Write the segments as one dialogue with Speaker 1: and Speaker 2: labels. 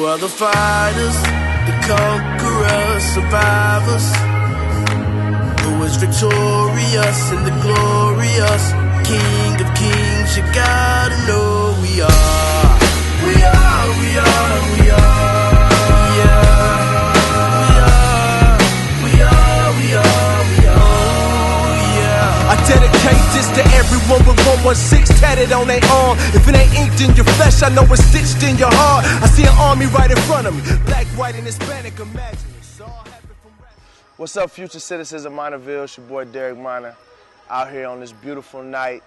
Speaker 1: are the fighters, the conquerors, survivors. Who is victorious and the glorious King of Kings? You gotta know we are. We are, we are, we are. Yeah. We are, we are, we are. Oh, yeah.
Speaker 2: I dedicate this to everyone with 116 tatted on their arm. If it ain't inked in your flesh, I know it's stitched in your heart. I see an army right in front of me, black, white, and Hispanic. Imagine it's all happened from rap.
Speaker 3: What's up, future citizens of Minorville? It's your boy Derek Minor, out here on this beautiful night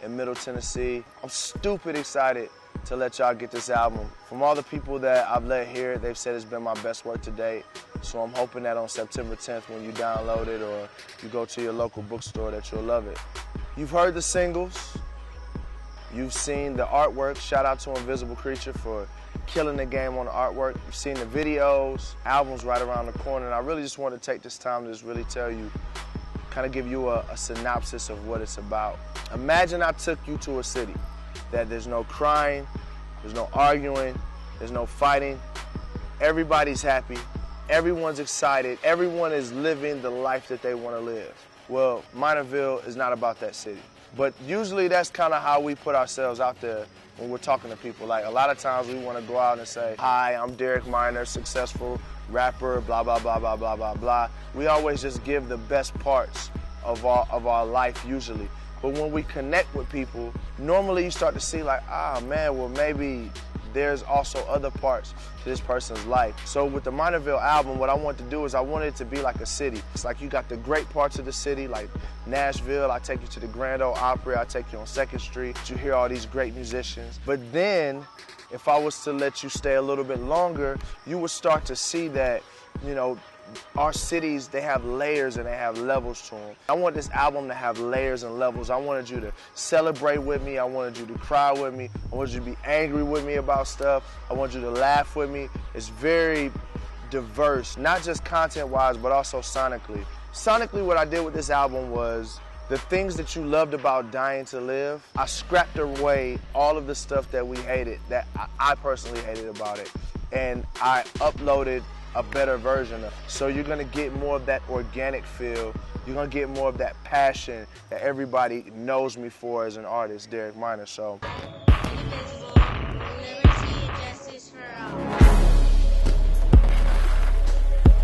Speaker 3: in Middle Tennessee. I'm stupid excited to let y'all get this album. From all the people that I've let hear it, they've said it's been my best work to date. So I'm hoping that on September 10th when you download it or you go to your local bookstore that you'll love it. You've heard the singles, you've seen the artwork. Shout out to Invisible Creature for killing the game on the artwork. You've seen the videos, album's right around the corner, and I really just want to take this time to just really tell you, kind of give you a synopsis of what it's about. Imagine I took you to a city that there's no crying, there's no arguing, there's no fighting. Everybody's happy, everyone's excited, everyone is living the life that they want to live. Well, Minorville is not about that city. But usually that's kind of how we put ourselves out there when we're talking to people. Like a lot of times we want to go out and say, hi, I'm Derek Minor, successful rapper, blah, blah, blah, blah, blah, blah, blah. We always just give the best parts of our life usually. But when we connect with people, normally you start to see like, ah, man, well, maybe there's also other parts to this person's life. So with the Minorville album, what I want to do is I want it to be like a city. It's like you got the great parts of the city, like Nashville. I take you to the Grand Ole Opry. I take you on 2nd Street. You hear all these great musicians. But then, if I was to let you stay a little bit longer, you would start to see that, you know, our cities, they have layers and they have levels to them. I want this album to have layers and levels. I wanted you to celebrate with me. I wanted you to cry with me. I wanted you to be angry with me about stuff. I want you to laugh with me. It's very diverse, not just content-wise, but also sonically. Sonically, what I did with this album was the things that you loved about Dying to Live, I scrapped away all of the stuff that we hated, that I personally hated about it, and I uploaded a better version of it. So you're gonna get more of that organic feel. You're gonna get more of that passion that everybody knows me for as an artist, Derek Minor. So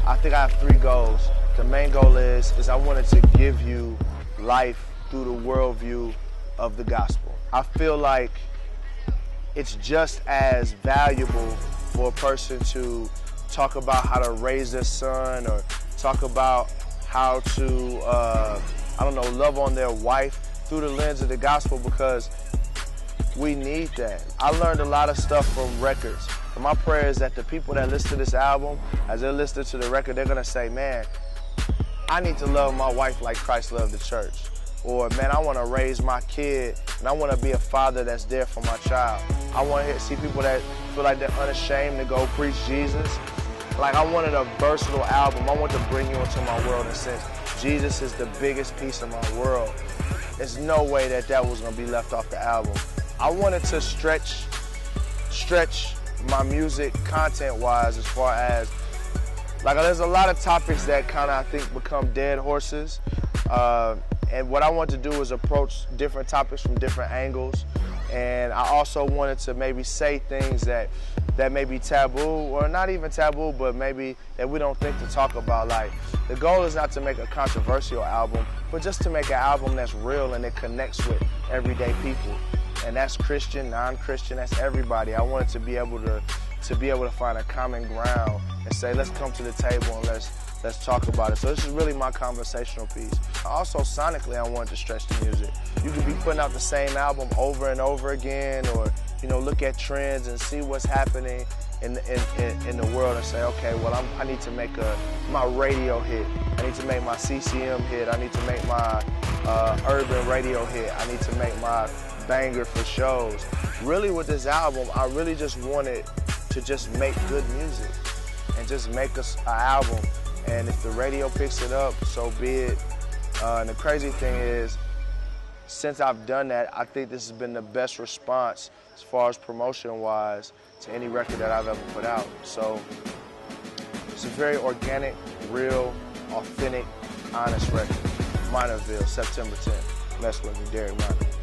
Speaker 3: I think I have 3 goals. The main goal is I wanted to give you life through the worldview of the gospel. I feel like it's just as valuable for a person to talk about how to raise their son or talk about how to, I don't know, love on their wife through the lens of the gospel, because we need that. I learned a lot of stuff from records. And my prayer is that the people that listen to this album, as they're listening to the record, they're gonna say, man, I need to love my wife like Christ loved the church. Or, man, I want to raise my kid, and I want to be a father that's there for my child. I want to see people that feel like they're unashamed to go preach Jesus. Like, I wanted a versatile album. I want to bring you into my world in a sense. Jesus is the biggest piece of my world. There's no way that that was going to be left off the album. I wanted to stretch my music content-wise, as far as, like, there's a lot of topics that kind of, I think, become dead horses. And what I want to do is approach different topics from different angles. And I also wanted to maybe say things that may be taboo, or not even taboo, but maybe that we don't think to talk about. Like, the goal is not to make a controversial album, but just to make an album that's real and it connects with everyday people. And that's Christian, non-Christian, that's everybody. I wanted to be able to find a common ground and say, let's come to the table and let's talk about it. So this is really my conversational piece. Also, sonically, I wanted to stretch the music. You could be putting out the same album over and over again, or, you know, look at trends and see what's happening in the world and say, okay, well, I need to make my radio hit. I need to make my CCM hit. I need to make my urban radio hit. I need to make my banger for shows. Really, with this album, I really just wanted to just make good music and just make us an album. And if the radio picks it up, so be it. And the crazy thing is, since I've done that, I think this has been the best response as far as promotion-wise to any record that I've ever put out. So it's a very organic, real, authentic, honest record. Minorville, September 10th. Mess with me, Derek Minor.